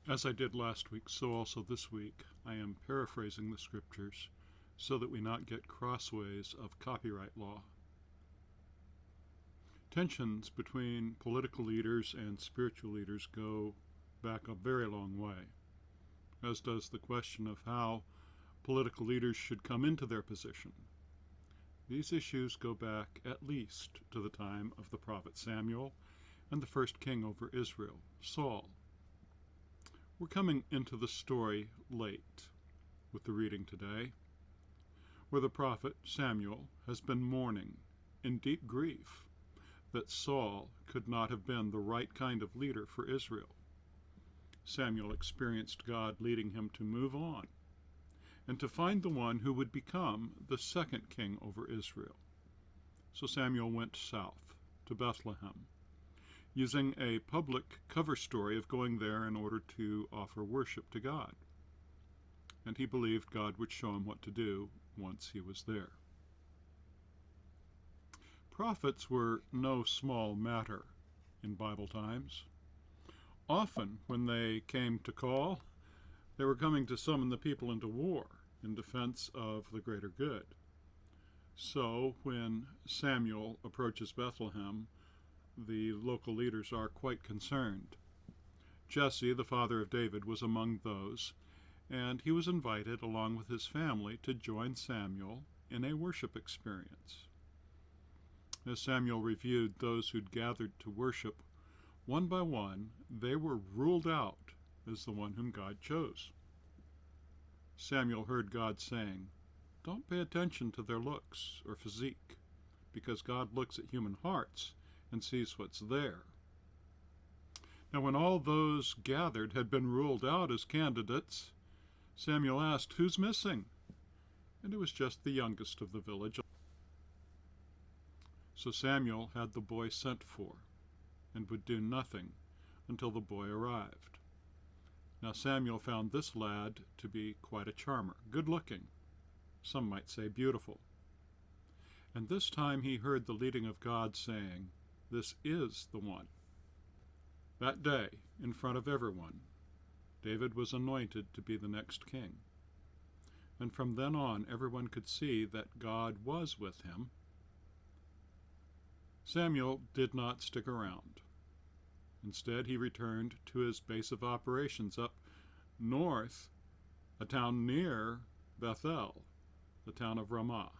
As I did last week, so also this week, I am paraphrasing the scriptures so that we not get crossways of copyright law. Tensions between political leaders and spiritual leaders go back a very long way, as does the question of how political leaders should come into their position. These issues go back at least to the time of the prophet Samuel and the first king over Israel, Saul. We're coming into the story late with the reading today, where the prophet Samuel has been mourning in deep grief that Saul could not have been the right kind of leader for Israel. Samuel experienced God leading him to move on and to find the one who would become the second king over Israel. So Samuel went south to Bethlehem, using a public cover story of going there in order to offer worship to God. And he believed God would show him what to do once he was there. Prophets were no small matter in Bible times. Often, when they came to call, they were coming to summon the people into war in defense of the greater good. So, when Samuel approaches Bethlehem, the local leaders are quite concerned. Jesse, the father of David, was among those, and he was invited along with his family to join Samuel in a worship experience. As Samuel reviewed those who'd gathered to worship, one by one, they were ruled out as the one whom God chose. Samuel heard God saying, "Don't pay attention to their looks or physique, because God looks at human hearts and sees what's there." Now, when all those gathered had been ruled out as candidates, Samuel asked, "Who's missing?" And it was just the youngest of the village. So Samuel had the boy sent for, and would do nothing until the boy arrived. Now Samuel found this lad to be quite a charmer, good-looking, some might say beautiful. And this time he heard the leading of God saying, "This is the one." That day, in front of everyone, David was anointed to be the next king. And from then on, everyone could see that God was with him. Samuel did not stick around. Instead, he returned to his base of operations up north, a town near Bethel, the town of Ramah.